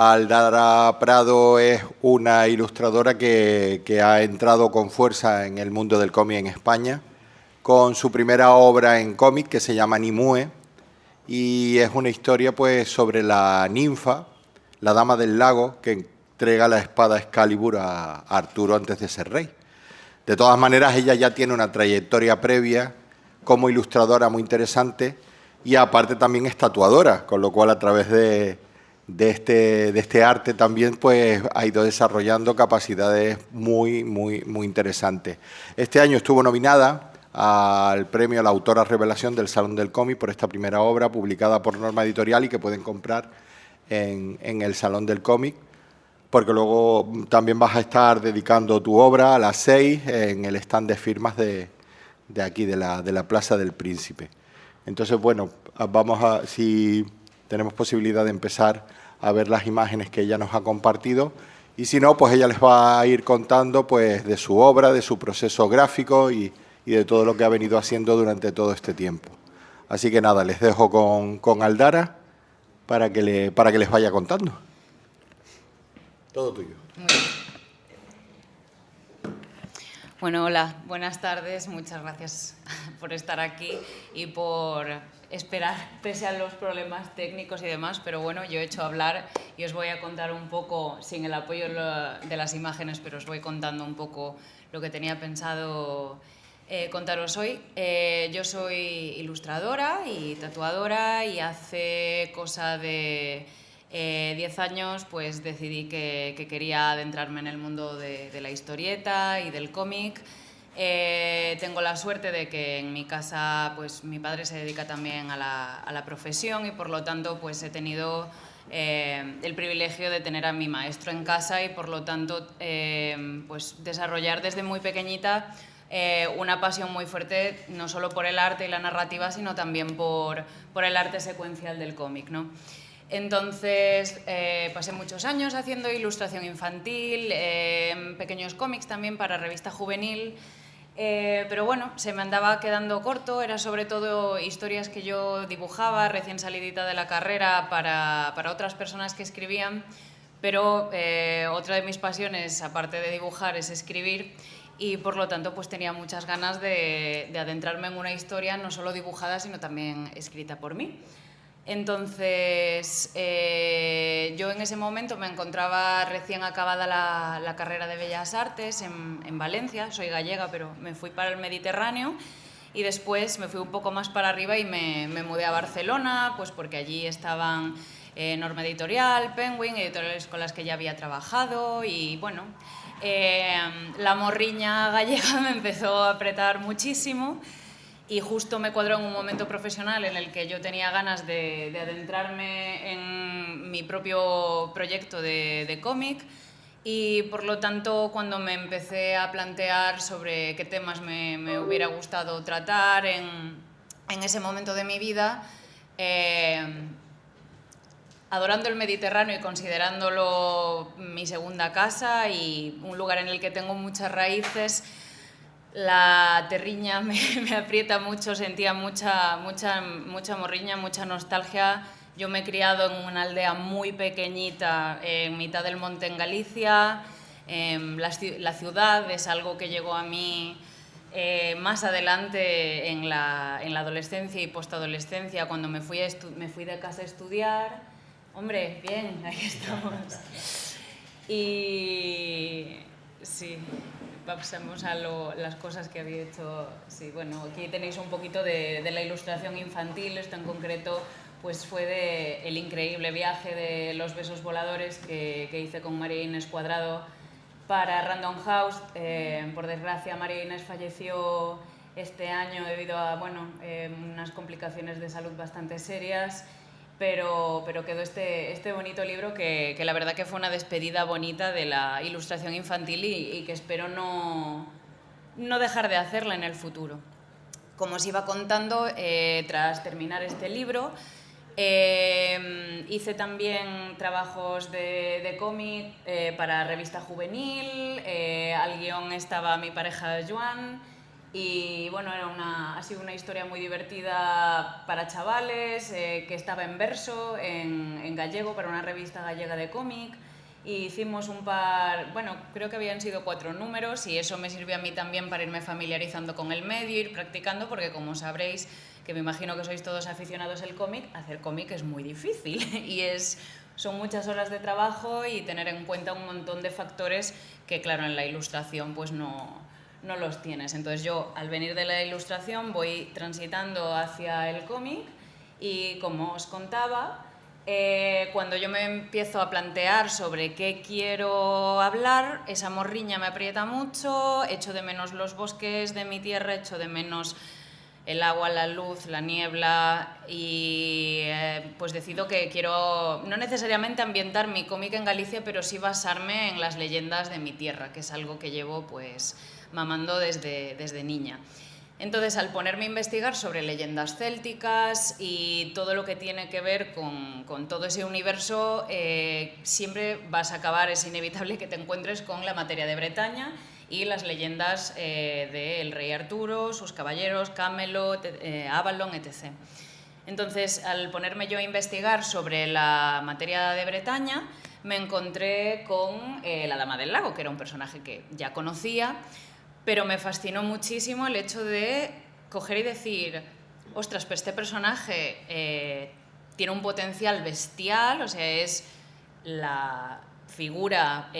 Aldara Prado es una ilustradora que ha entrado con fuerza en el mundo del cómic en España, con su primera obra en cómic que se llama Nimue, y es una historia pues sobre la ninfa, la dama del lago, que entrega la espada Excalibur a Arturo antes de ser rey. De todas maneras, ella ya tiene una trayectoria previa como ilustradora muy interesante y aparte también es tatuadora, con lo cual a través de este arte también pues ha ido desarrollando capacidades muy interesantes. Este año estuvo nominada al premio a la autora revelación del Salón del Cómic por esta primera obra publicada por Norma Editorial y que pueden comprar en el Salón del Cómic, porque luego también vas a estar dedicando tu obra a las 6 en el stand de firmas de aquí, de la Plaza del Príncipe. Entonces, bueno, vamos a, si tenemos posibilidad de empezar a ver las imágenes que ella nos ha compartido, y si no, pues ella les va a ir contando pues de su obra, de su proceso gráfico y de todo lo que ha venido haciendo durante todo este tiempo. Así que nada, les dejo con Aldara para que les vaya contando. Todo tuyo. Muy bien. Bueno, hola, buenas tardes. Muchas gracias por estar aquí y por esperar pese a los problemas técnicos y demás, pero bueno, yo he hecho hablar y os voy a contar un poco, sin el apoyo de las imágenes, pero os voy contando un poco lo que tenía pensado contaros hoy. Yo soy ilustradora y tatuadora y hace cosa de 10 años pues decidí que quería adentrarme en el mundo de la historieta y del cómic. Tengo la suerte de que en mi casa pues mi padre se dedica también a la profesión y por lo tanto pues he tenido el privilegio de tener a mi maestro en casa y por lo tanto pues desarrollar desde muy pequeñita una pasión muy fuerte no solo por el arte y la narrativa sino también por el arte secuencial del cómic, ¿no? Entonces pasé muchos años haciendo ilustración infantil, pequeños cómics también para revista juvenil, pero bueno, se me andaba quedando corto, era sobre todo historias que yo dibujaba recién salidita de la carrera para otras personas que escribían, pero otra de mis pasiones, aparte de dibujar, es escribir y por lo tanto pues tenía muchas ganas de adentrarme en una historia no solo dibujada sino también escrita por mí. Entonces, yo en ese momento me encontraba recién acabada la carrera de Bellas Artes en Valencia, soy gallega, pero me fui para el Mediterráneo y después me fui un poco más para arriba y me mudé a Barcelona, pues porque allí estaban Norma Editorial, Penguin, editoriales con las que ya había trabajado y bueno, la morriña gallega me empezó a apretar muchísimo. Y justo me cuadró en un momento profesional en el que yo tenía ganas de adentrarme en mi propio proyecto de cómic y por lo tanto cuando me empecé a plantear sobre qué temas me hubiera gustado tratar en ese momento de mi vida, adorando el Mediterráneo y considerándolo mi segunda casa y un lugar en el que tengo muchas raíces, la terriña me aprieta mucho, sentía mucha morriña, mucha nostalgia. Yo me he criado en una aldea muy pequeñita, en mitad del monte en Galicia. La ciudad es algo que llegó a mí más adelante en la adolescencia y postadolescencia, cuando me fui de casa a estudiar. Hombre, bien, ahí estamos. Y sí, pasamos a las cosas que había hecho. Sí, bueno, aquí tenéis un poquito de la ilustración infantil. Esto en concreto pues fue el increíble viaje de los besos voladores que hice con María Inés Cuadrado para Random House. Por desgracia, María Inés falleció este año debido a unas complicaciones de salud bastante serias. Pero quedó este bonito libro que la verdad que fue una despedida bonita de la ilustración infantil y que espero no dejar de hacerla en el futuro. Como os iba contando, tras terminar este libro, hice también trabajos de cómic para revista juvenil, al guión estaba mi pareja Joan Y bueno, ha sido una historia muy divertida para chavales, que estaba en verso, en gallego, para una revista gallega de cómic. Y hicimos un par, bueno, creo que habían sido 4 números y eso me sirvió a mí también para irme familiarizando con el medio, ir practicando, porque como sabréis, que me imagino que sois todos aficionados al cómic, hacer cómic es muy difícil y son muchas horas de trabajo y tener en cuenta un montón de factores que, claro, en la ilustración pues no los tienes. Entonces yo, al venir de la ilustración, voy transitando hacia el cómic y, como os contaba, cuando yo me empiezo a plantear sobre qué quiero hablar, esa morriña me aprieta mucho, echo de menos los bosques de mi tierra, echo de menos el agua, la luz, la niebla y pues decido que quiero no necesariamente ambientar mi cómic en Galicia, pero sí basarme en las leyendas de mi tierra, que es algo que llevo pues mamando desde niña. Entonces, al ponerme a investigar sobre leyendas célticas y todo lo que tiene que ver con todo ese universo, siempre vas a acabar, es inevitable que te encuentres con la materia de Bretaña y las leyendas del rey Arturo, sus caballeros, Camelot, Avalon, etc. Entonces, al ponerme yo a investigar sobre la materia de Bretaña, me encontré con la Dama del Lago, que era un personaje que ya conocía, pero me fascinó muchísimo el hecho de coger y decir, ostras, pues este personaje tiene un potencial bestial, o sea, es la figura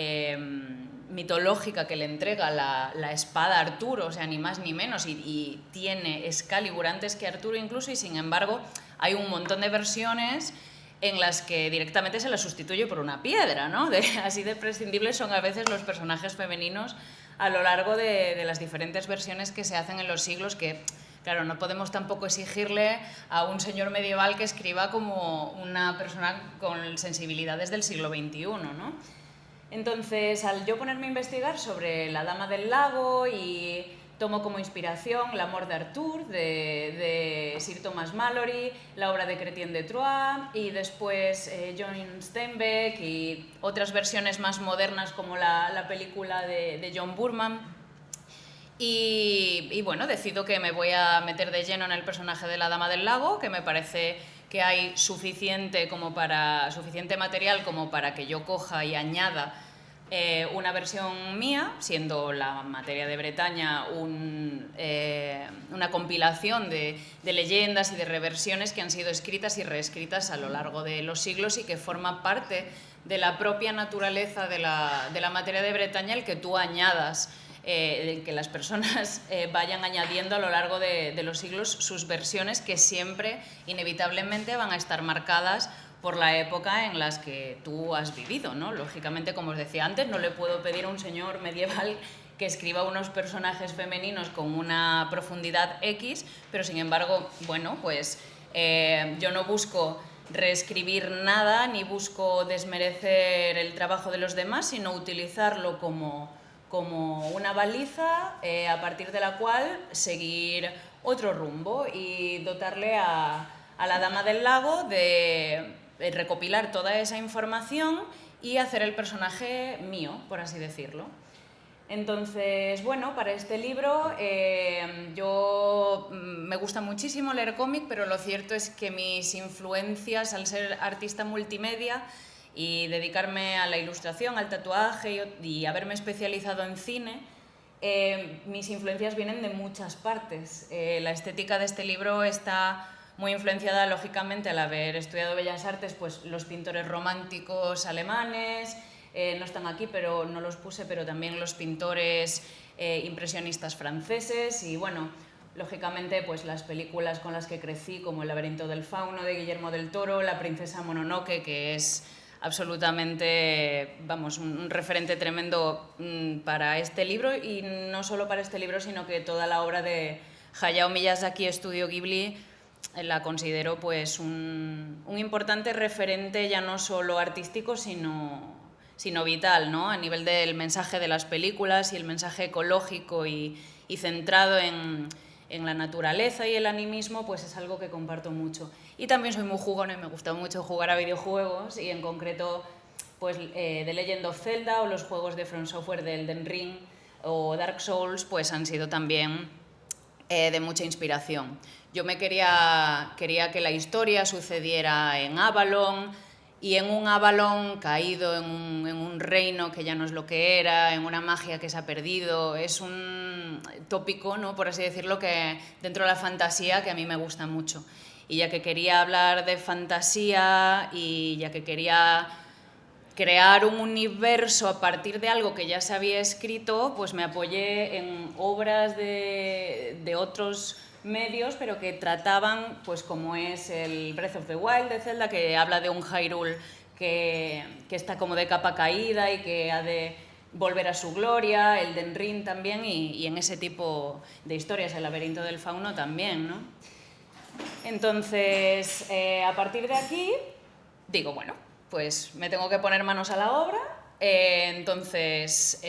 mitológica que le entrega la espada a Arturo, o sea, ni más ni menos, y tiene Excalibur antes que Arturo incluso, y sin embargo hay un montón de versiones en las que directamente se la sustituye por una piedra, ¿no? Así de prescindibles son a veces los personajes femeninos a lo largo de las diferentes versiones que se hacen en los siglos, que, claro, no podemos tampoco exigirle a un señor medieval que escriba como una persona con sensibilidades del siglo XXI, ¿no? Entonces, al yo ponerme a investigar sobre la Dama del Lago y tomo como inspiración L'Amor d'Arthur de Sir Thomas Malory, la obra de Chrétien de Troyes y después John Steinbeck y otras versiones más modernas como la película de John Boorman. Y bueno, decido que me voy a meter de lleno en el personaje de la Dama del Lago, que me parece que hay suficiente material como para que yo coja y añada una versión mía, siendo la materia de Bretaña una compilación de leyendas y de reversiones que han sido escritas y reescritas a lo largo de los siglos y que forma parte de la propia naturaleza de la materia de Bretaña el que tú añadas, que las personas vayan añadiendo a lo largo de los siglos sus versiones que siempre, inevitablemente, van a estar marcadas por la época en las que tú has vivido, ¿no? Lógicamente, como os decía antes, no le puedo pedir a un señor medieval que escriba unos personajes femeninos con una profundidad X, pero sin embargo, bueno, pues yo no busco reescribir nada ni busco desmerecer el trabajo de los demás, sino utilizarlo como una baliza a partir de la cual seguir otro rumbo y dotarle a la Dama del Lago de recopilar toda esa información y hacer el personaje mío, por así decirlo. Entonces, bueno, para este libro yo me gusta muchísimo leer cómic, pero lo cierto es que mis influencias, al ser artista multimedia y dedicarme a la ilustración, al tatuaje y haberme especializado en cine, mis influencias vienen de muchas partes. La estética de este libro está muy influenciada, lógicamente, al haber estudiado Bellas Artes, pues los pintores románticos alemanes, no están aquí, pero no los puse, pero también los pintores impresionistas franceses y, bueno, lógicamente, pues las películas con las que crecí, como El laberinto del fauno de Guillermo del Toro, La princesa Mononoke, que es absolutamente, vamos, un referente tremendo para este libro, y no solo para este libro, sino que toda la obra de Hayao Miyazaki, Estudio Ghibli, la considero pues un importante referente ya no solo artístico, sino vital, ¿no? A nivel del mensaje de las películas y el mensaje ecológico y centrado en la naturaleza y el animismo, pues es algo que comparto mucho. Y también soy muy jugona y me gusta mucho jugar a videojuegos, y en concreto pues The Legend of Zelda o los juegos de From Software de Elden Ring o Dark Souls pues han sido también de mucha inspiración. Yo quería que la historia sucediera en Avalon, y en un Avalon caído en un reino que ya no es lo que era, en una magia que se ha perdido. Es un tópico, ¿no?, por así decirlo, que dentro de la fantasía que a mí me gusta mucho. Y ya que quería hablar de fantasía y ya que quería crear un universo a partir de algo que ya se había escrito, pues me apoyé en obras de otros medios, pero que trataban, pues como es el Breath of the Wild de Zelda, que habla de un Hyrule que está como de capa caída y que ha de volver a su gloria, el Elden Ring también, y en ese tipo de historias, el Laberinto del Fauno también, ¿no? Entonces, a partir de aquí, digo, bueno, pues me tengo que poner manos a la obra. Entonces,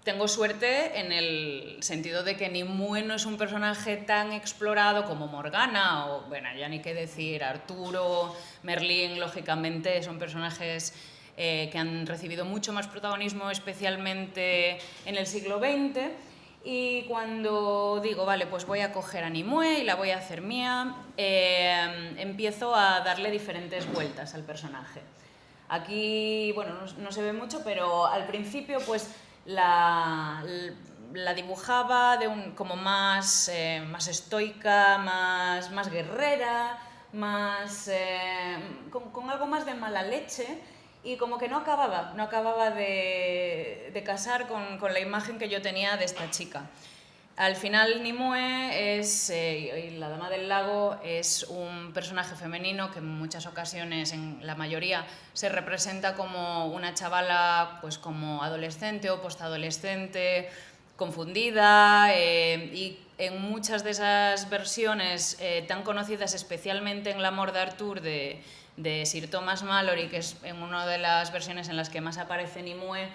tengo suerte en el sentido de que Nimue no es un personaje tan explorado como Morgana o, bueno, ya ni qué decir, Arturo, Merlín, lógicamente son personajes que han recibido mucho más protagonismo, especialmente en el siglo XX. Y cuando digo, vale, pues voy a coger a Nimue y la voy a hacer mía, empiezo a darle diferentes vueltas al personaje. Aquí, bueno, no se ve mucho, pero al principio pues la dibujaba como más estoica, más guerrera, con algo más de mala leche, y como que no acababa de casar con la imagen que yo tenía de esta chica. Al final, Nimue y la Dama del Lago es un personaje femenino que en muchas ocasiones, en la mayoría, se representa como una chavala pues como adolescente o postadolescente, confundida, y en muchas de esas versiones tan conocidas, especialmente en El amor de Arthur de Sir Thomas Malory, que es en una de las versiones en las que más aparece Nimue,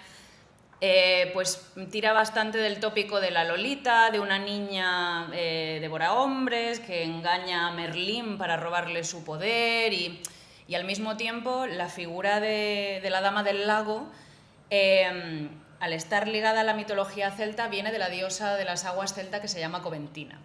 pues tira bastante del tópico de la Lolita, de una niña devorahombres que engaña a Merlín para robarle su poder, y al mismo tiempo la figura de la Dama del Lago, al estar ligada a la mitología celta, viene de la diosa de las aguas celta que se llama Coventina.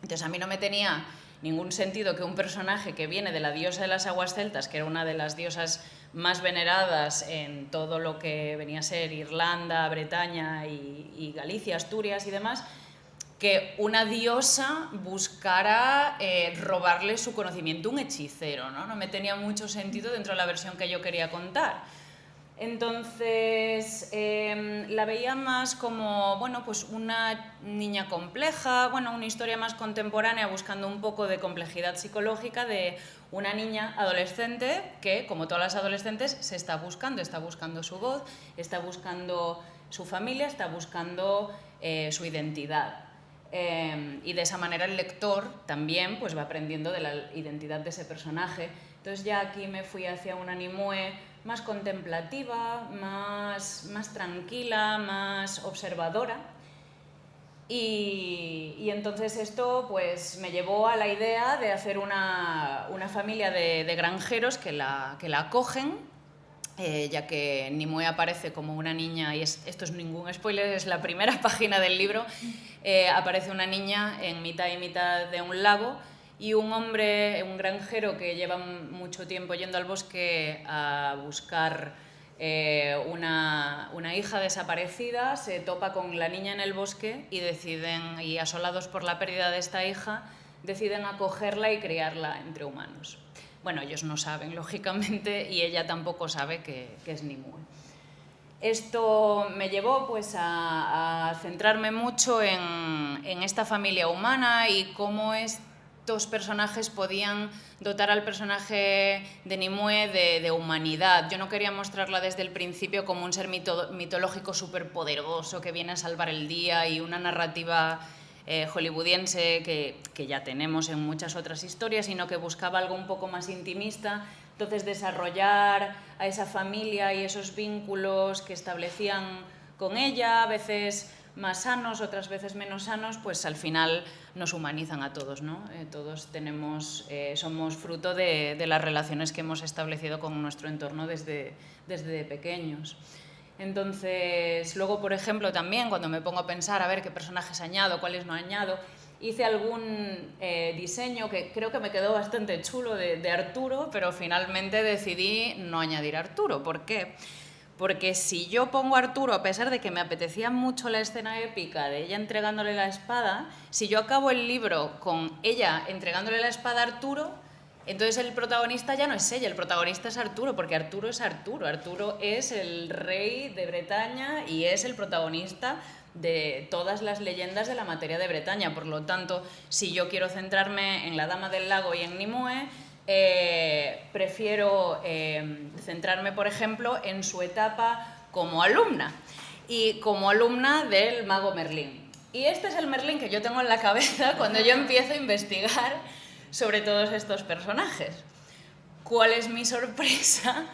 Entonces a mí no me tenía ningún sentido que un personaje que viene de la diosa de las aguas celtas, que era una de las diosas más veneradas en todo lo que venía a ser Irlanda, Bretaña y Galicia, Asturias y demás, que una diosa buscara robarle su conocimiento, un hechicero, ¿no? No me tenía mucho sentido dentro de la versión que yo quería contar. Entonces, la veía más como, bueno, pues una niña compleja, bueno, una historia más contemporánea buscando un poco de complejidad psicológica de una niña adolescente que, como todas las adolescentes, se está buscando su voz, está buscando su familia, está buscando su identidad. Y de esa manera el lector también pues va aprendiendo de la identidad de ese personaje. Entonces ya aquí me fui hacia una Nimue más contemplativa, más tranquila, más observadora. Y entonces esto pues me llevó a la idea de hacer una familia de granjeros que la acogen, ya que Nimue aparece como una niña, y esto es ningún spoiler, es la primera página del libro, aparece una niña en mitad y mitad de un lago, y un hombre, un granjero que lleva mucho tiempo yendo al bosque a buscar una hija desaparecida, se topa con la niña en el bosque y asolados por la pérdida de esta hija, deciden acogerla y criarla entre humanos. Bueno, ellos no saben, lógicamente, y ella tampoco sabe que es Nimue. Esto me llevó pues a centrarme mucho en esta familia humana y cómo estos personajes podían dotar al personaje de Nimue de humanidad. Yo no quería mostrarla desde el principio como un ser mitológico superpoderoso que viene a salvar el día y una narrativa hollywoodiense que ya tenemos en muchas otras historias, sino que buscaba algo un poco más intimista. Entonces, desarrollar a esa familia y esos vínculos que establecían con ella, a veces más sanos, otras veces menos sanos, pues al final nos humanizan a todos, ¿no? Todos somos fruto de las relaciones que hemos establecido con nuestro entorno desde pequeños. Entonces, luego, por ejemplo, también cuando me pongo a pensar a ver qué personajes añado, cuáles no añado, hice algún diseño que creo que me quedó bastante chulo de Arturo, pero finalmente decidí no añadir a Arturo. ¿Por qué? Porque si yo pongo a Arturo, a pesar de que me apetecía mucho la escena épica de ella entregándole la espada, si yo acabo el libro con ella entregándole la espada a Arturo, entonces el protagonista ya no es ella, el protagonista es Arturo, porque Arturo es Arturo. Arturo es el rey de Bretaña y es el protagonista de todas las leyendas de la materia de Bretaña. Por lo tanto, si yo quiero centrarme en la Dama del Lago y en Nimue, prefiero centrarme, por ejemplo, en su etapa como alumna y como alumna del mago Merlín. Y este es el Merlín que yo tengo en la cabeza cuando yo empiezo a investigar sobre todos estos personajes. ¿Cuál es mi sorpresa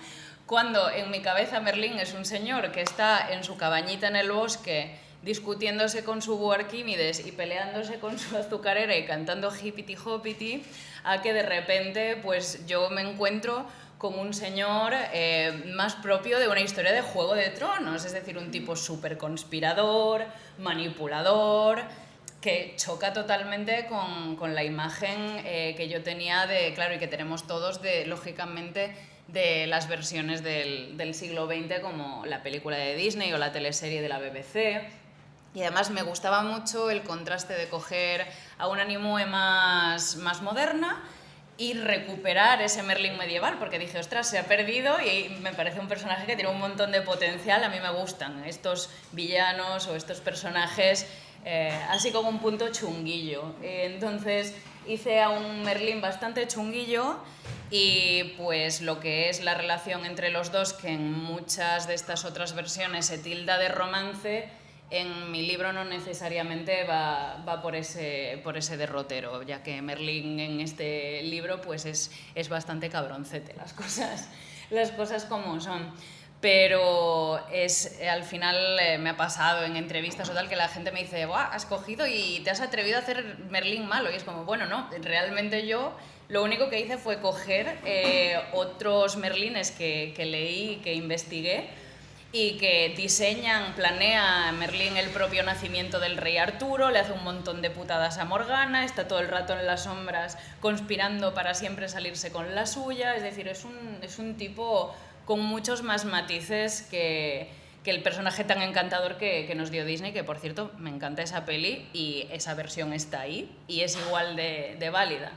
cuando en mi cabeza Merlín es un señor que está en su cabañita en el bosque discutiéndose con su búho Arquímedes y peleándose con su azucarera y cantando hippity hoppity, a que de repente pues yo me encuentro con un señor más propio de una historia de Juego de Tronos, es decir, un tipo súper conspirador, manipulador, que choca totalmente con la imagen que yo tenía de, claro, y que tenemos todos, de, lógicamente, de las versiones del siglo XX, como la película de Disney o la teleserie de la BBC. Y además me gustaba mucho el contraste de coger a una Nimue más moderna y recuperar ese Merlín medieval, porque dije, ostras, se ha perdido y me parece un personaje que tiene un montón de potencial. A mí me gustan estos villanos o estos personajes así como un punto chunguillo. Entonces hice a un Merlín bastante chunguillo y pues lo que es la relación entre los dos, que en muchas de estas otras versiones se tilda de romance, en mi libro no necesariamente va por ese derrotero, ya que Merlín en este libro pues es bastante cabroncete, las cosas como son. Pero al final me ha pasado en entrevistas o tal que la gente me dice, ¡buah, has cogido y te has atrevido a hacer Merlín malo! Y es como, bueno, no, realmente yo lo único que hice fue coger otros Merlines que leí, que investigué, y que planea Merlín el propio nacimiento del rey Arturo, le hace un montón de putadas a Morgana, está todo el rato en las sombras conspirando para siempre salirse con la suya, es decir, es un tipo con muchos más matices que el personaje tan encantador que nos dio Disney, que por cierto me encanta esa peli y esa versión está ahí y es igual de válida.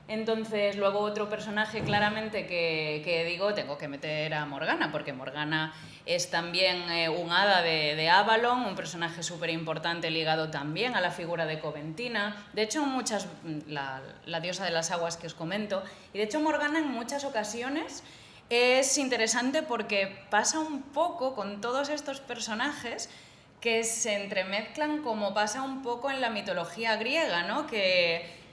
Entonces, luego otro personaje claramente que digo, tengo que meter a Morgana, porque Morgana es también un hada de Avalon, un personaje súper importante ligado también a la figura de Coventina. De hecho, la diosa de las aguas que os comento. Y de hecho, Morgana en muchas ocasiones es interesante porque pasa un poco con todos estos personajes que se entremezclan, como pasa un poco en la mitología griega, ¿no? Que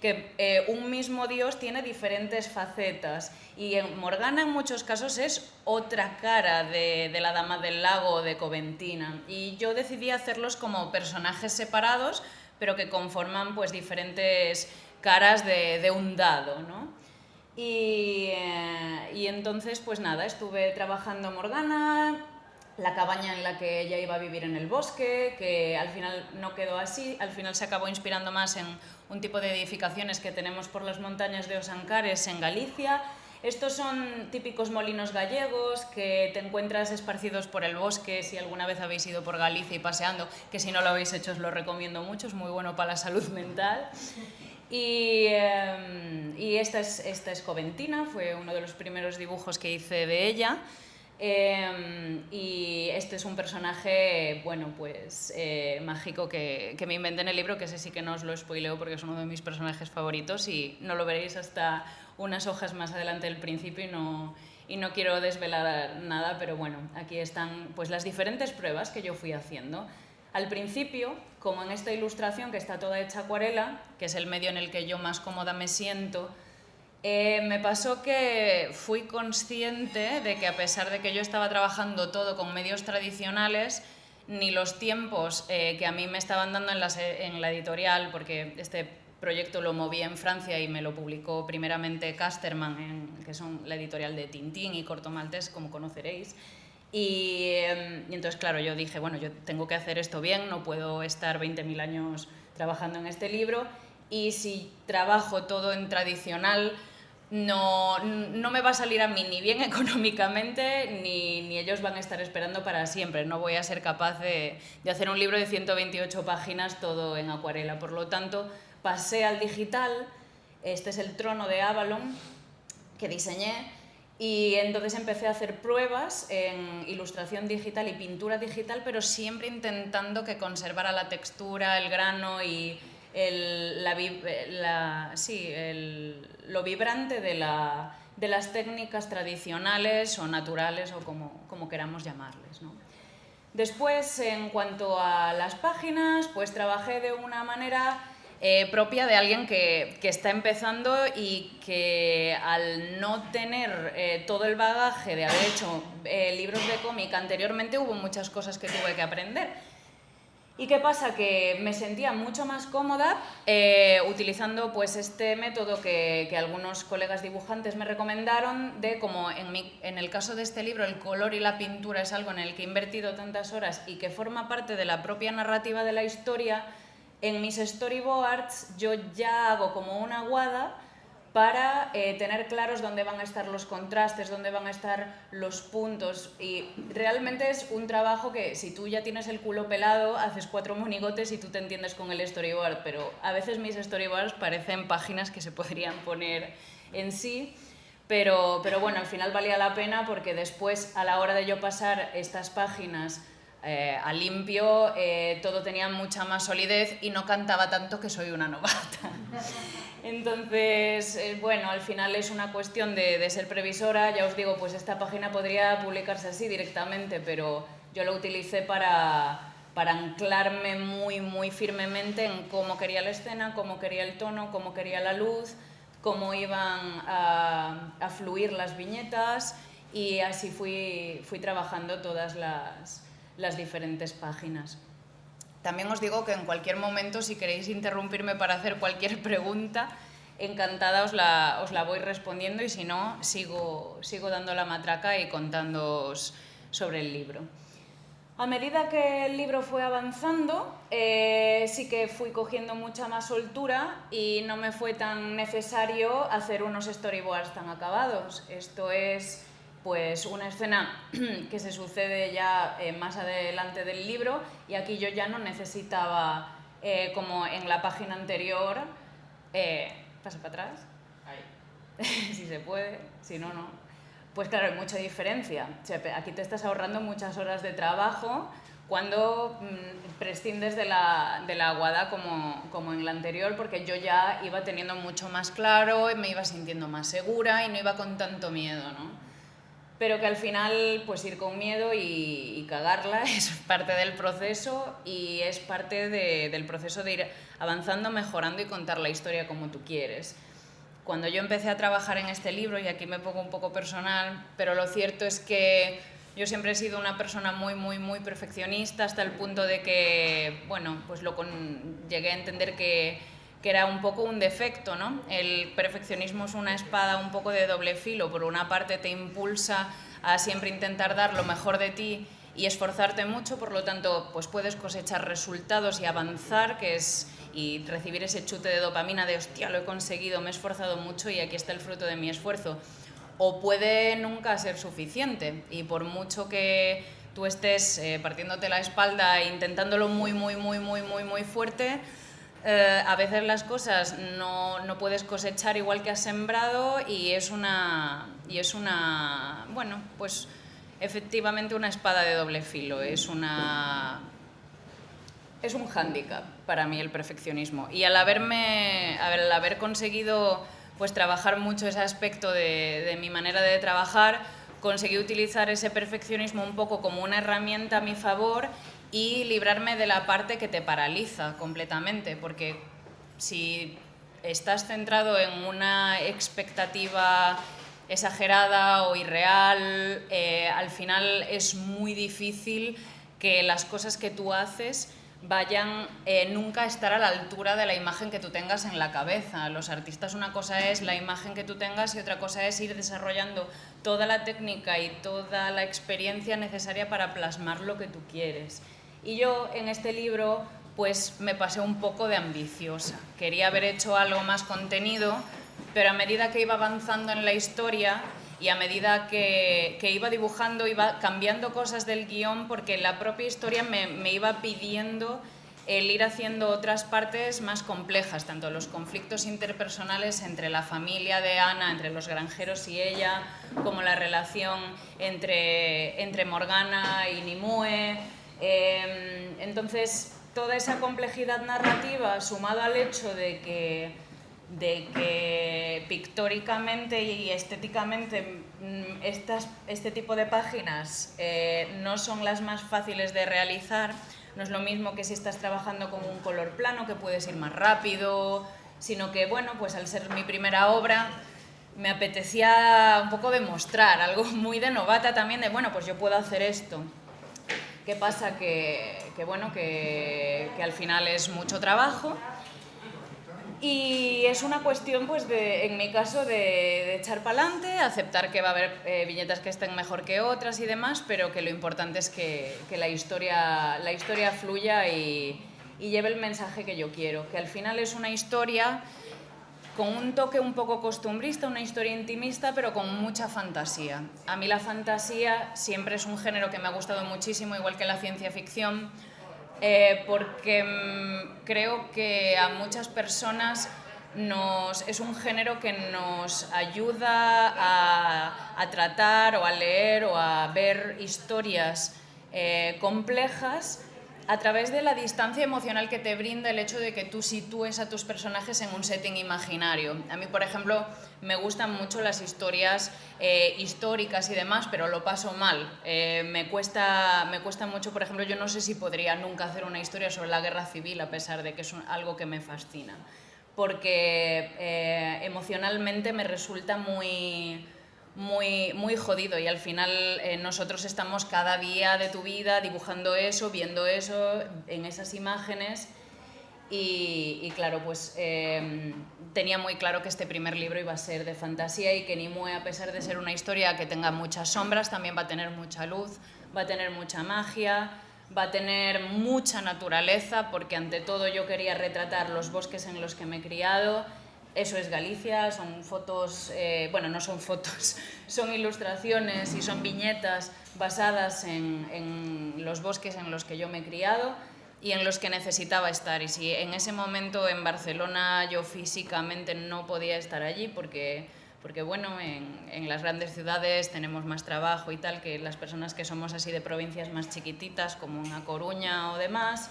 un mismo dios tiene diferentes facetas, y en Morgana en muchos casos es otra cara de la Dama del Lago, de Coventina, y yo decidí hacerlos como personajes separados pero que conforman pues diferentes caras de un dado, ¿no? Y entonces pues nada, estuve trabajando Morgana, la cabaña en la que ella iba a vivir en el bosque, que al final no quedó así, al final se acabó inspirando más en un tipo de edificaciones que tenemos por las montañas de Osancares en Galicia. Estos son típicos molinos gallegos que te encuentras esparcidos por el bosque, si alguna vez habéis ido por Galicia y paseando, que si no lo habéis hecho os lo recomiendo mucho, es muy bueno para la salud mental. Y esta es Coventina, fue uno de los primeros dibujos que hice de ella. Y este es un personaje, bueno, pues mágico que me inventé en el libro, que ese sí que no os lo spoileo porque es uno de mis personajes favoritos y no lo veréis hasta unas hojas más adelante del principio, y no quiero desvelar nada, pero bueno, aquí están pues las diferentes pruebas que yo fui haciendo. Al principio, como en esta ilustración que está toda hecha acuarela, que es el medio en el que yo más cómoda me siento, me pasó que fui consciente de que, a pesar de que yo estaba trabajando todo con medios tradicionales, ni los tiempos que a mí me estaban dando en la editorial, porque este proyecto lo moví en Francia y me lo publicó primeramente Casterman, que son la editorial de Tintín y Corto Maltés, como conoceréis. Y entonces, claro, yo dije, bueno, yo tengo que hacer esto bien, no puedo estar 20.000 años trabajando en este libro, y si trabajo todo en tradicional, no me va a salir a mí ni bien económicamente, ni ellos van a estar esperando para siempre. No voy a ser capaz de hacer un libro de 128 páginas todo en acuarela. Por lo tanto, pasé al digital. Este es el trono de Avalon que diseñé, y entonces empecé a hacer pruebas en ilustración digital y pintura digital, pero siempre intentando que conservara la textura, el grano y lo vibrante de las técnicas tradicionales o naturales, o como queramos llamarles, ¿no? Después, en cuanto a las páginas, pues trabajé de una manera propia de alguien que está empezando y que, al no tener todo el bagaje de haber hecho libros de cómic anteriormente, hubo muchas cosas que tuve que aprender. ¿Y qué pasa? Que me sentía mucho más cómoda utilizando pues este método que algunos colegas dibujantes me recomendaron, de como en el caso de este libro el color y la pintura es algo en el que he invertido tantas horas y que forma parte de la propia narrativa de la historia. En mis storyboards yo ya hago como una guada para tener claros dónde van a estar los contrastes, dónde van a estar los puntos, y realmente es un trabajo que, si tú ya tienes el culo pelado, haces 4 monigotes y tú te entiendes con el storyboard, pero a veces mis storyboards parecen páginas que se podrían poner en sí, pero bueno, al final valía la pena, porque después, a la hora de yo pasar estas páginas a limpio, todo tenía mucha más solidez y no cantaba tanto que soy una novata. Entonces, bueno, al final es una cuestión de ser previsora. Ya os digo, pues esta página podría publicarse así directamente, pero yo lo utilicé para anclarme muy firmemente en cómo quería la escena, cómo quería el tono, cómo quería la luz, cómo iban a fluir las viñetas, y así fui trabajando todas las diferentes páginas. También os digo que en cualquier momento, si queréis interrumpirme para hacer cualquier pregunta, encantada os la voy respondiendo, y si no, sigo dando la matraca y contándoos sobre el libro. A medida que el libro fue avanzando, sí que fui cogiendo mucha más soltura y no me fue tan necesario hacer unos storyboards tan acabados. Esto es pues una escena que se sucede ya más adelante del libro, y aquí yo ya no necesitaba, como en la página anterior, pasa para atrás, ahí, si se puede, si no, no. Pues claro, hay mucha diferencia. O sea, aquí te estás ahorrando muchas horas de trabajo cuando prescindes de la aguada como en la anterior, porque yo ya iba teniendo mucho más claro, me iba sintiendo más segura y no iba con tanto miedo, ¿no? Pero que al final, pues ir con miedo y cagarla es parte del proceso, y es parte del proceso de ir avanzando, mejorando y contar la historia como tú quieres. Cuando yo empecé a trabajar en este libro, y aquí me pongo un poco personal, pero lo cierto es que yo siempre he sido una persona muy perfeccionista, hasta el punto de que, bueno, pues llegué a entender que era un poco un defecto, ¿no? El perfeccionismo es una espada un poco de doble filo. Por una parte te impulsa a siempre intentar dar lo mejor de ti y esforzarte mucho, por lo tanto pues puedes cosechar resultados y avanzar, y recibir ese chute de dopamina de hostia, lo he conseguido, me he esforzado mucho y aquí está el fruto de mi esfuerzo. O puede nunca ser suficiente, y por mucho que tú estés partiéndote la espalda e intentándolo muy fuerte, a veces las cosas no puedes cosechar igual que has sembrado, y es una bueno, pues efectivamente una espada de doble filo. Es un hándicap para mí el perfeccionismo, y al haber conseguido pues trabajar mucho ese aspecto de mi manera de trabajar, conseguí utilizar ese perfeccionismo un poco como una herramienta a mi favor y librarme de la parte que te paraliza completamente, porque si estás centrado en una expectativa exagerada o irreal, al final es muy difícil que las cosas que tú haces vayan nunca a estar a la altura de la imagen que tú tengas en la cabeza. Los artistas, una cosa es la imagen que tú tengas y otra cosa es ir desarrollando toda la técnica y toda la experiencia necesaria para plasmar lo que tú quieres. Y yo en este libro pues me pasé un poco de ambiciosa. Quería haber hecho algo más contenido, pero a medida que iba avanzando en la historia y a medida que iba dibujando, iba cambiando cosas del guión, porque la propia historia me iba pidiendo el ir haciendo otras partes más complejas, tanto los conflictos interpersonales entre la familia de Ana, entre los granjeros y ella, como la relación entre Morgana y Nimue. Entonces, toda esa complejidad narrativa, sumado al hecho de que pictóricamente y estéticamente este tipo de páginas no son las más fáciles de realizar. No es lo mismo que si estás trabajando con un color plano, que puedes ir más rápido, sino que, bueno, pues al ser mi primera obra, me apetecía un poco demostrar, algo muy de novata también, de, bueno, pues yo puedo hacer esto. ¿Qué pasa? Que al final es mucho trabajo. Y es una cuestión, pues, en mi caso, de echar para adelante, aceptar que va a haber viñetas que estén mejor que otras y demás, pero que lo importante es que la historia fluya y lleve el mensaje que yo quiero. Que al final es una historia con un toque un poco costumbrista, una historia intimista, pero con mucha fantasía. A mí la fantasía siempre es un género que me ha gustado muchísimo, igual que la ciencia ficción, porque creo que a muchas personas es un género que nos ayuda a tratar o a leer o a ver historias complejas a través de la distancia emocional que te brinda el hecho de que tú sitúes a tus personajes en un setting imaginario. A mí, por ejemplo, me gustan mucho las historias históricas y demás, pero lo paso mal. Me cuesta mucho, por ejemplo, yo no sé si podría nunca hacer una historia sobre la guerra civil, a pesar de que es algo que me fascina, porque emocionalmente me resulta muy jodido, y al final nosotros estamos cada día de tu vida dibujando eso, viendo eso en esas imágenes y claro, pues tenía muy claro que este primer libro iba a ser de fantasía y que Nimue, a pesar de ser una historia que tenga muchas sombras, también va a tener mucha luz, va a tener mucha magia, va a tener mucha naturaleza, porque ante todo yo quería retratar los bosques en los que me he criado. Eso es Galicia, son fotos, bueno, no son fotos, son ilustraciones y son viñetas basadas en los bosques en los que yo me he criado y en los que necesitaba estar. Y si en ese momento en Barcelona yo físicamente no podía estar allí, porque bueno, en las grandes ciudades tenemos más trabajo y tal, que las personas que somos así de provincias más chiquititas, como una Coruña o demás,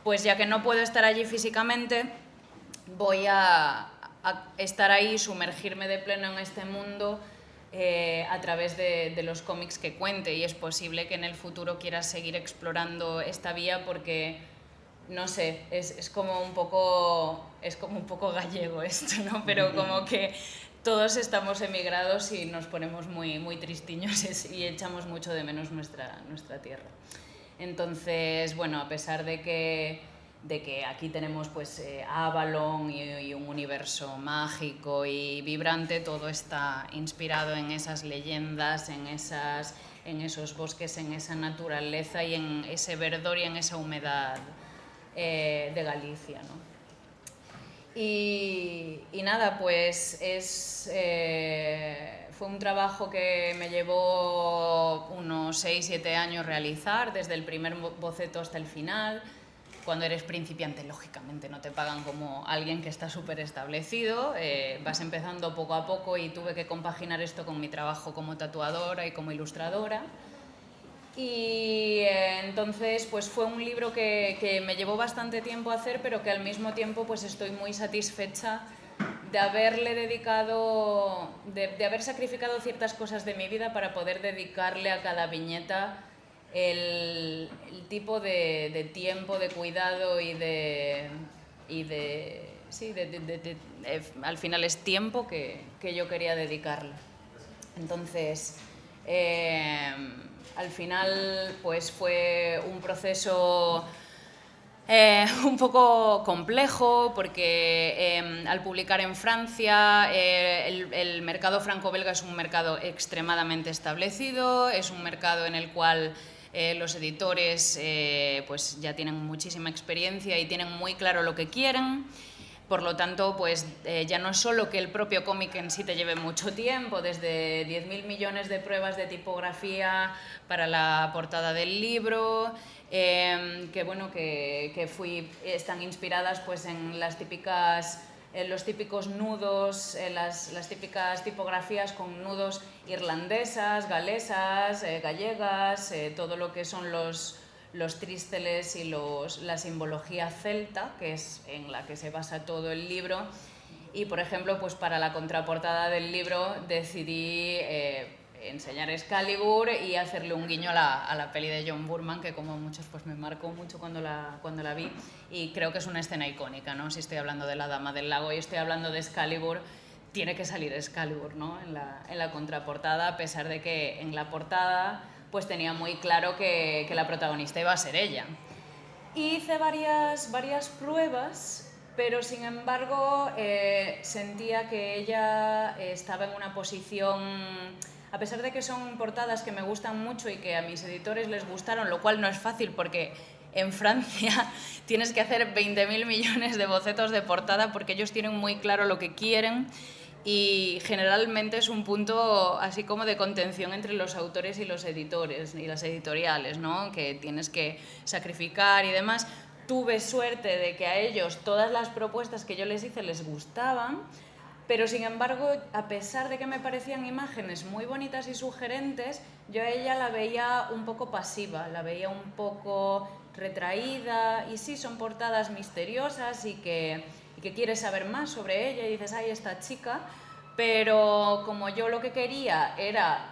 pues ya que no puedo estar allí físicamente, voy a estar ahí, sumergirme de pleno en este mundo a través de los cómics que cuente, y es posible que en el futuro quieras seguir explorando esta vía porque, no sé, es como un poco gallego esto, ¿no? Pero como que todos estamos emigrados y nos ponemos muy tristiños y echamos mucho de menos nuestra tierra. Entonces, bueno, a pesar de que aquí tenemos pues Avalon y un universo mágico y vibrante, todo está inspirado en esas leyendas, en esos bosques, en esa naturaleza y en ese verdor y en esa humedad de Galicia, ¿no? Y nada, pues fue un trabajo que me llevó unos 6-7 años realizar, desde el primer boceto hasta el final. Cuando eres principiante, lógicamente, no te pagan como alguien que está súper establecido, vas empezando poco a poco y tuve que compaginar esto con mi trabajo como tatuadora y como ilustradora. Y entonces pues fue un libro que me llevó bastante tiempo hacer, pero que al mismo tiempo pues estoy muy satisfecha de haberle dedicado, de haber sacrificado ciertas cosas de mi vida para poder dedicarle a cada viñeta el tipo de tiempo, de cuidado al final es tiempo que yo quería dedicarle. Entonces, al final pues fue un proceso un poco complejo, porque al publicar en Francia el mercado franco-belga es un mercado extremadamente establecido, es un mercado en el cual los editores pues ya tienen muchísima experiencia y tienen muy claro lo que quieren. Por lo tanto, pues ya no es solo que el propio cómic en sí te lleve mucho tiempo, desde 10.000 millones de pruebas de tipografía para la portada del libro, que bueno, están inspiradas pues en los típicos nudos, las típicas tipografías con nudos irlandesas, galesas, gallegas, todo lo que son los trísteles y la simbología celta, que es en la que se basa todo el libro. Y, por ejemplo, pues para la contraportada del libro decidí enseñar Excalibur y hacerle un guiño a la peli de John Boorman, que como muchos pues me marcó mucho cuando la vi, y creo que es una escena icónica, ¿no? Si estoy hablando de la Dama del Lago y estoy hablando de Excalibur, tiene que salir Excalibur, ¿no? en la contraportada, a pesar de que en la portada pues tenía muy claro que la protagonista iba a ser ella. Hice varias pruebas, pero sin embargo sentía que ella estaba en una posición, a pesar de que son portadas que me gustan mucho y que a mis editores les gustaron, lo cual no es fácil porque en Francia tienes que hacer 20.000 millones de bocetos de portada porque ellos tienen muy claro lo que quieren. Y generalmente es un punto así como de contención entre los autores y los editores y las editoriales, ¿no? Que tienes que sacrificar y demás. Tuve suerte de que a ellos todas las propuestas que yo les hice les gustaban, pero sin embargo, a pesar de que me parecían imágenes muy bonitas y sugerentes, yo a ella la veía un poco pasiva, la veía un poco retraída, y sí, son portadas misteriosas y que quieres saber más sobre ella y dices, ay, esta chica, pero como yo lo que quería era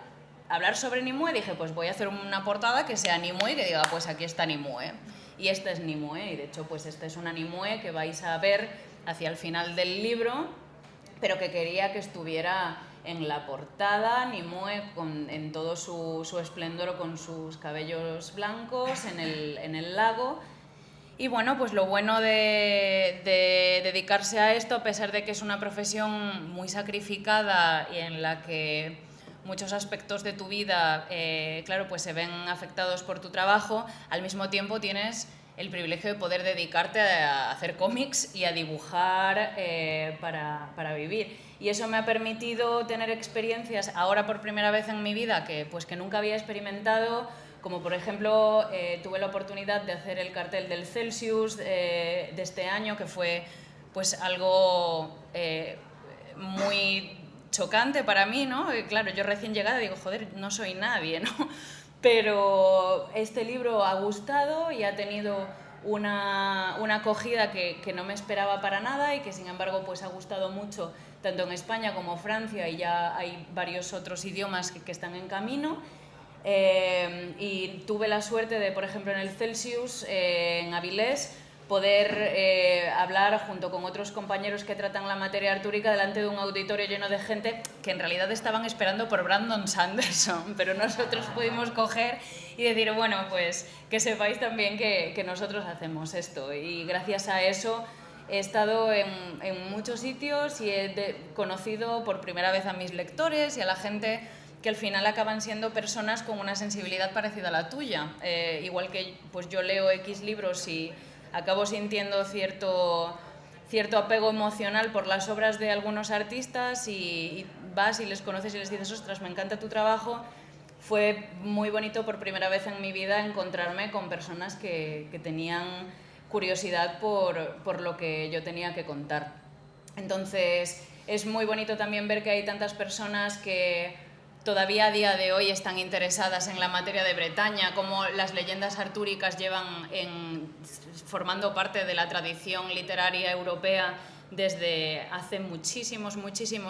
hablar sobre Nimue, dije, pues voy a hacer una portada que sea Nimue y que diga, pues aquí está Nimue. Y esta es Nimue, y de hecho, pues esta es una Nimue que vais a ver hacia el final del libro, pero que quería que estuviera en la portada, Nimue en todo su esplendor, con sus cabellos blancos en el lago. Y bueno, pues lo bueno de dedicarse a esto, a pesar de que es una profesión muy sacrificada y en la que muchos aspectos de tu vida, claro, pues se ven afectados por tu trabajo, al mismo tiempo tienes el privilegio de poder dedicarte a hacer cómics y a dibujar para vivir. Y eso me ha permitido tener experiencias ahora por primera vez en mi vida que nunca había experimentado, como por ejemplo tuve la oportunidad de hacer el cartel del Celsius de este año, que fue pues algo muy chocante para mí, ¿no? Claro, yo recién llegada digo, joder, no soy nadie, ¿no? Pero este libro ha gustado y ha tenido una acogida que no me esperaba para nada y que sin embargo pues ha gustado mucho tanto en España como Francia, y ya hay varios otros idiomas que están en camino. Y tuve la suerte de, por ejemplo, en el Celsius, en Avilés, poder hablar junto con otros compañeros que tratan la materia artúrica delante de un auditorio lleno de gente que en realidad estaban esperando por Brandon Sanderson, pero nosotros pudimos coger y decir, bueno, pues que sepáis también que nosotros hacemos esto. Y gracias a eso he estado en muchos sitios y he conocido por primera vez a mis lectores y a la gente que al final acaban siendo personas con una sensibilidad parecida a la tuya. Igual que pues yo leo X libros y acabo sintiendo cierto apego emocional por las obras de algunos artistas, y vas y les conoces y les dices, ostras, me encanta tu trabajo. Fue muy bonito por primera vez en mi vida encontrarme con personas que tenían curiosidad por lo que yo tenía que contar. Entonces, es muy bonito también ver que hay tantas personas que todavía a día de hoy están interesadas en la materia de Bretaña, como las leyendas artúricas llevan formando parte de la tradición literaria europea desde hace muchísimos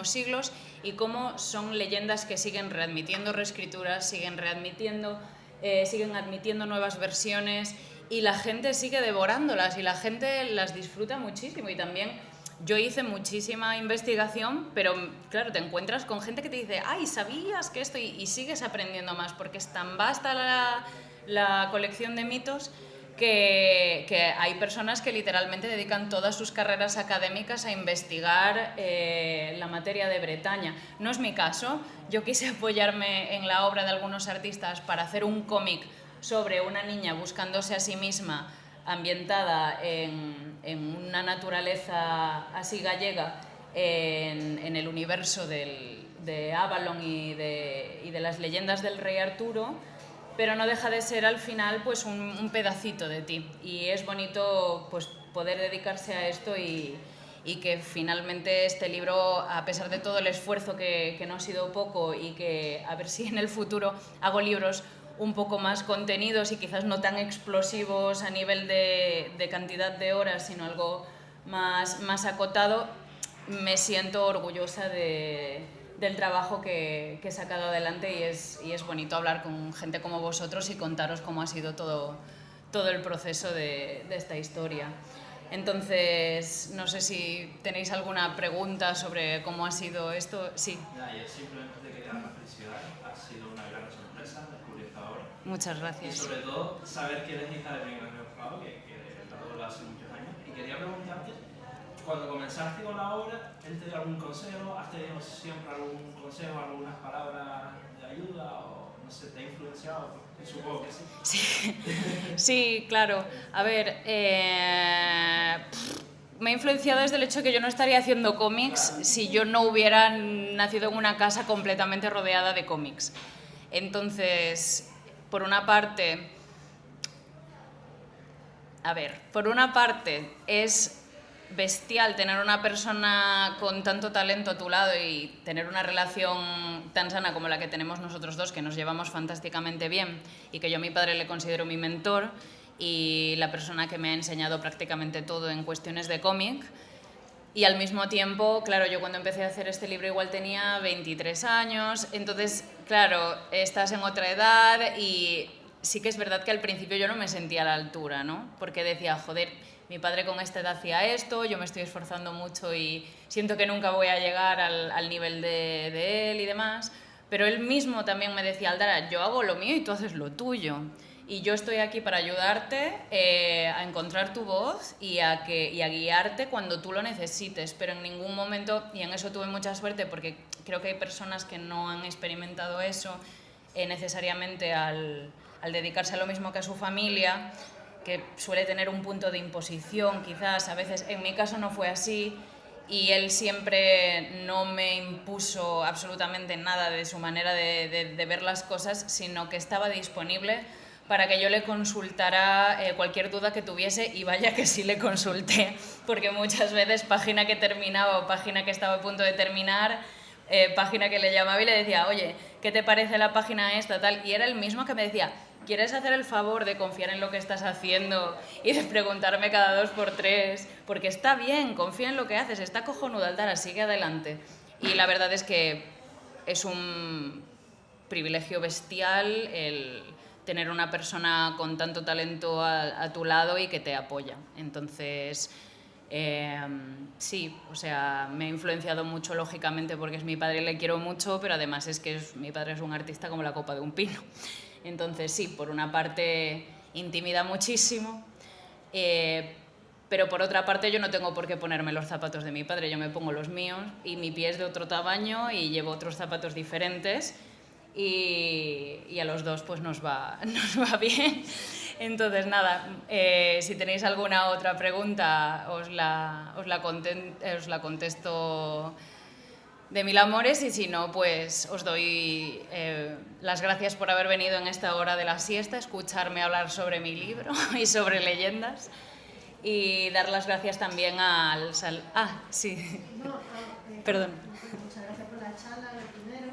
siglos, y cómo son leyendas que siguen readmitiendo reescrituras, siguen admitiendo nuevas versiones, y la gente sigue devorándolas y la gente las disfruta muchísimo. Y también yo hice muchísima investigación, pero claro, te encuentras con gente que te dice, ay, ¿sabías que esto? Y sigues aprendiendo más, porque es tan vasta la colección de mitos que hay personas que literalmente dedican todas sus carreras académicas a investigar la materia de Bretaña. No es mi caso. Yo quise apoyarme en la obra de algunos artistas para hacer un cómic sobre una niña buscándose a sí misma, ambientada en una naturaleza así gallega, en el universo de Avalon y de las leyendas del rey Arturo, pero no deja de ser al final pues un pedacito de ti. Y es bonito pues poder dedicarse a esto y que finalmente este libro, a pesar de todo el esfuerzo que no ha sido poco, y que a ver si en el futuro hago libros un poco más contenidos y quizás no tan explosivos a nivel de cantidad de horas, sino algo más acotado, me siento orgullosa del trabajo que he sacado adelante, y es bonito hablar con gente como vosotros y contaros cómo ha sido todo el proceso de esta historia. Entonces, no sé si tenéis alguna pregunta sobre cómo ha sido esto. Sí. Nada, yo simplemente te quería reflexionar. Ha sido una gran sorpresa descubrirte ahora. Muchas gracias. Y sobre todo, saber que eres hija de Miguel Ángel Fabio, que lo hace muchos años. Y quería preguntarte, cuando comenzaste con la obra, ¿él te dio algún consejo? ¿Has tenido siempre algún consejo, algunas palabras de ayuda? O no sé, ¿te ha influenciado? Supongo que sí. Sí, sí, claro. A ver, me ha influenciado desde el hecho de que yo no estaría haciendo cómics si yo no hubiera nacido en una casa completamente rodeada de cómics. Entonces, por una parte es bestial tener una persona con tanto talento a tu lado y tener una relación tan sana como la que tenemos nosotros dos, que nos llevamos fantásticamente bien, y que yo a mi padre le considero mi mentor y la persona que me ha enseñado prácticamente todo en cuestiones de cómic. Y al mismo tiempo, claro, yo cuando empecé a hacer este libro igual tenía 23 años, entonces, claro, estás en otra edad, y sí que es verdad que al principio yo no me sentía a la altura, ¿no? Porque decía, joder, mi padre con esta edad hacía esto, yo me estoy esforzando mucho y siento que nunca voy a llegar al nivel de él y demás. Pero él mismo también me decía, Aldara, yo hago lo mío y tú haces lo tuyo. Y yo estoy aquí para ayudarte a encontrar tu voz y a guiarte cuando tú lo necesites. Pero en ningún momento, y en eso tuve mucha suerte, porque creo que hay personas que no han experimentado eso necesariamente al dedicarse a lo mismo que a su familia, que suele tener un punto de imposición quizás, a veces. En mi caso no fue así, y él siempre no me impuso absolutamente nada de su manera de ver las cosas, sino que estaba disponible para que yo le consultara cualquier duda que tuviese, y vaya que sí le consulté, porque muchas veces página que terminaba o página que estaba a punto de terminar, página que le llamaba y le decía, oye, ¿qué te parece la página esta? Tal, y era el mismo que me decía, ¿quieres hacer el favor de confiar en lo que estás haciendo y de preguntarme cada 2 por 3? Porque está bien, confía en lo que haces, está cojonudo, Aldara, sigue adelante. Y la verdad es que es un privilegio bestial el tener una persona con tanto talento a tu lado y que te apoya. Entonces, sí, o sea, me ha influenciado mucho, lógicamente, porque es mi padre y le quiero mucho, pero además es que mi padre es un artista como la copa de un pino. Entonces, sí, por una parte intimida muchísimo, pero por otra parte yo no tengo por qué ponerme los zapatos de mi padre, yo me pongo los míos, y mi pie es de otro tamaño y llevo otros zapatos diferentes, y a los dos pues nos va bien. Entonces, nada, si tenéis alguna otra pregunta os la contesto de mil amores, y si no, pues os doy las gracias por haber venido en esta hora de la siesta, escucharme hablar sobre mi libro y sobre leyendas, y dar las gracias también al... sí. No, Perdón. Muchas gracias por la charla, lo primero.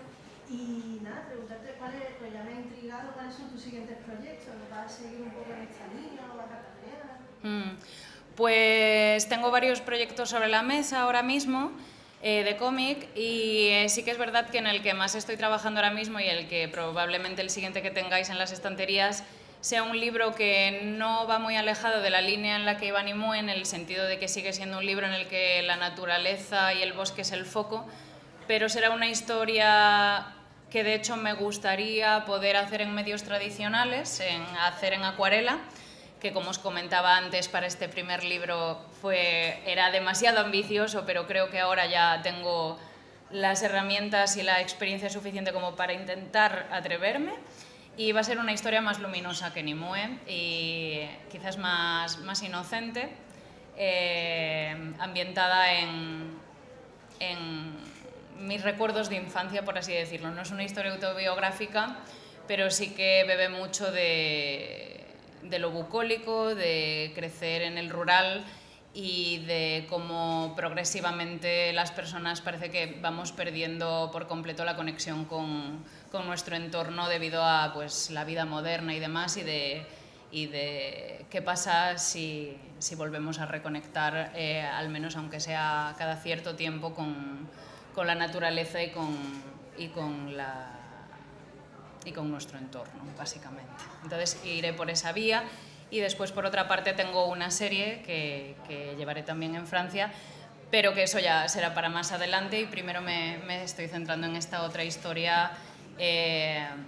Y nada, preguntarte pues ya me he intrigado, ¿cuáles son tus siguientes proyectos? ¿Vas a seguir un poco en esta línea o vas a cambiar? Pues tengo varios proyectos sobre la mesa ahora mismo, de cómic, y sí que es verdad que en el que más estoy trabajando ahora mismo, y el que probablemente el siguiente que tengáis en las estanterías sea un libro que no va muy alejado de la línea en la que iba Nimue, en el sentido de que sigue siendo un libro en el que la naturaleza y el bosque es el foco, pero será una historia que de hecho me gustaría poder hacer en medios tradicionales, hacer en acuarela, que como os comentaba antes, para este primer libro era demasiado ambicioso, pero creo que ahora ya tengo las herramientas y la experiencia suficiente como para intentar atreverme. y va a ser una historia más luminosa que Nimue y quizás más inocente, ambientada en mis recuerdos de infancia, por así decirlo. No es una historia autobiográfica, pero sí que bebe mucho de lo bucólico, de crecer en el rural y de cómo progresivamente las personas parece que vamos perdiendo por completo la conexión con nuestro entorno debido a pues, la vida moderna y demás, y de qué pasa si volvemos a reconectar, al menos aunque sea cada cierto tiempo, con la naturaleza y con nuestro entorno, básicamente. Entonces iré por esa vía. Y después, por otra parte, tengo una serie que llevaré también en Francia, pero que eso ya será para más adelante, y primero me estoy centrando en esta otra historia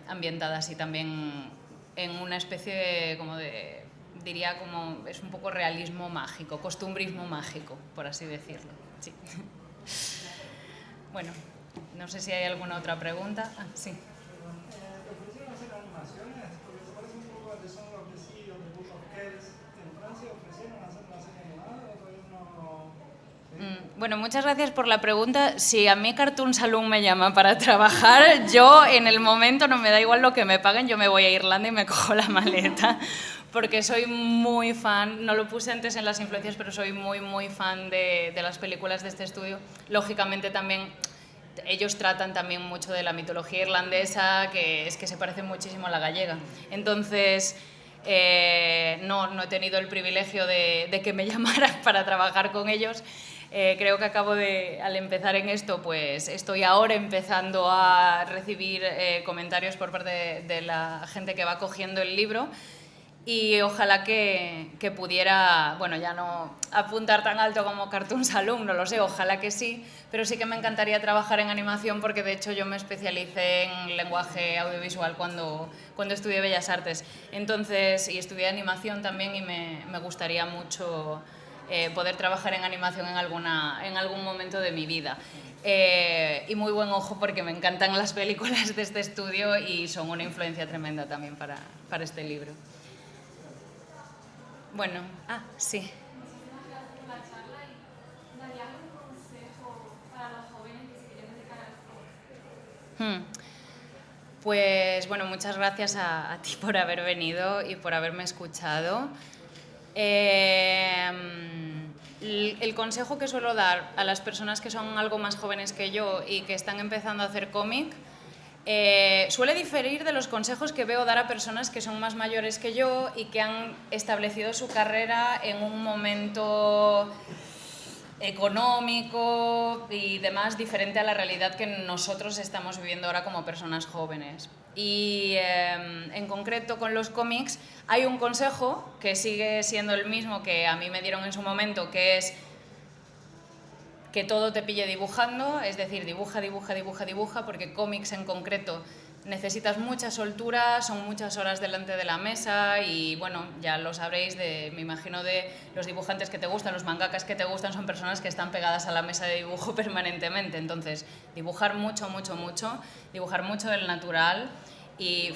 ambientada así también en una especie diría como es un poco realismo mágico, costumbrismo mágico, por así decirlo. Sí. Bueno, no sé si hay alguna otra pregunta. Ah, sí. ¿Ofrecieron hacer animaciones? Porque se parece un poco a The Song of the Sea o The Book of Kells. ¿En Francia ofrecieron hacer una serie animada o todavía no? Bueno, muchas gracias por la pregunta. Si a mí Cartoon Saloon me llama para trabajar, yo en el momento no me da igual lo que me paguen, yo me voy a Irlanda y me cojo la maleta, porque soy muy fan, no lo puse antes en las influencias, pero soy muy fan de las películas de este estudio. Lógicamente también ellos tratan también mucho de la mitología irlandesa, que es que se parece muchísimo a la gallega. Entonces, no he tenido el privilegio de que me llamaran para trabajar con ellos. Creo que al empezar en esto, pues estoy ahora empezando a recibir comentarios por parte de la gente que va cogiendo el libro, y ojalá que pudiera, bueno, ya no apuntar tan alto como Cartoon Saloon, no lo sé, ojalá que sí, pero sí que me encantaría trabajar en animación, porque de hecho yo me especialicé en lenguaje audiovisual cuando estudié Bellas Artes. Entonces, y estudié animación también, y me gustaría mucho poder trabajar en animación en algún momento de mi vida. Y muy buen ojo, porque me encantan las películas de este estudio y son una influencia tremenda también para este libro. Bueno, sí. Muchísimas gracias por la charla. ¿Y darías un consejo para los jóvenes que se quieren dedicar al cine? Pues bueno, muchas gracias a ti por haber venido y por haberme escuchado. El consejo que suelo dar a las personas que son algo más jóvenes que yo y que están empezando a hacer cómic suele diferir de los consejos que veo dar a personas que son más mayores que yo y que han establecido su carrera en un momento económico y demás diferente a la realidad que nosotros estamos viviendo ahora como personas jóvenes. Y en concreto con los cómics hay un consejo que sigue siendo el mismo que a mí me dieron en su momento, que es que todo te pille dibujando, es decir, dibuja, porque cómics en concreto necesitas mucha soltura, son muchas horas delante de la mesa y, bueno, ya lo sabréis, me imagino, de los dibujantes que te gustan, los mangakas que te gustan, son personas que están pegadas a la mesa de dibujo permanentemente. Entonces, dibujar mucho, dibujar mucho del natural y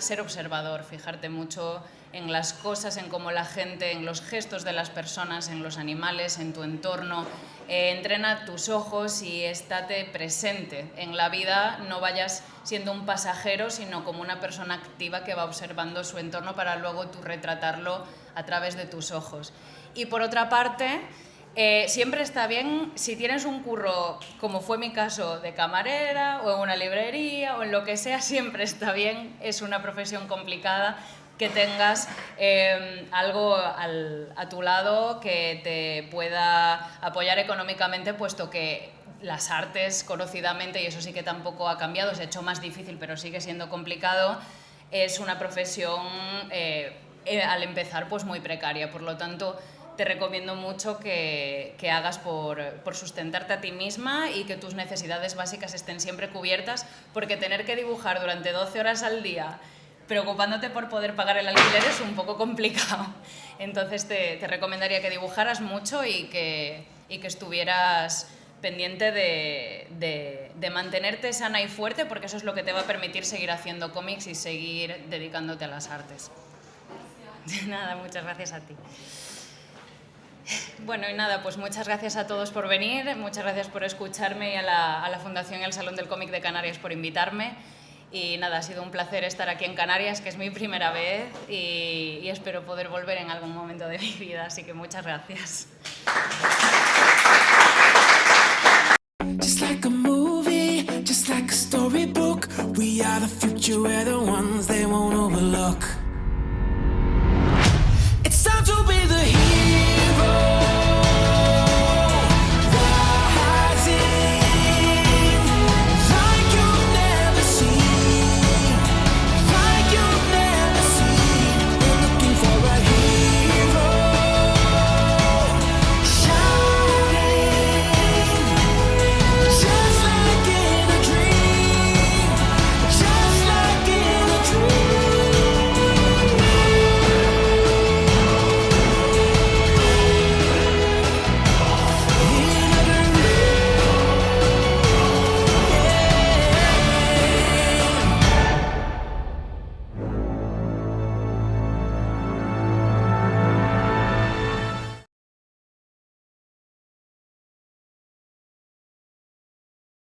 ser observador, fijarte mucho en las cosas, en cómo la gente, en los gestos de las personas, en los animales, en tu entorno. Entrena tus ojos y estate presente en la vida, no vayas siendo un pasajero, sino como una persona activa que va observando su entorno para luego tú retratarlo a través de tus ojos. Y por otra parte, siempre está bien, si tienes un curro, como fue mi caso, de camarera o en una librería o en lo que sea, siempre está bien, es una profesión complicada, que tengas algo a tu lado que te pueda apoyar económicamente, puesto que las artes, conocidamente, y eso sí que tampoco ha cambiado, se ha hecho más difícil, pero sigue siendo complicado, es una profesión al empezar pues muy precaria. Por lo tanto, te recomiendo mucho que hagas por sustentarte a ti misma y que tus necesidades básicas estén siempre cubiertas, porque tener que dibujar durante 12 horas al día preocupándote por poder pagar el alquiler es un poco complicado. Entonces te recomendaría que dibujaras mucho y que estuvieras pendiente de mantenerte sana y fuerte, porque eso es lo que te va a permitir seguir haciendo cómics y seguir dedicándote a las artes. Nada, muchas gracias a ti. Bueno, y nada, pues muchas gracias a todos por venir, muchas gracias por escucharme y a la Fundación y al Salón del Cómic de Canarias por invitarme. Y nada, ha sido un placer estar aquí en Canarias, que es mi primera vez, y espero poder volver en algún momento de mi vida, así que muchas gracias. Just like a movie, just like a storybook, we are the future, we're the ones they won't overlook.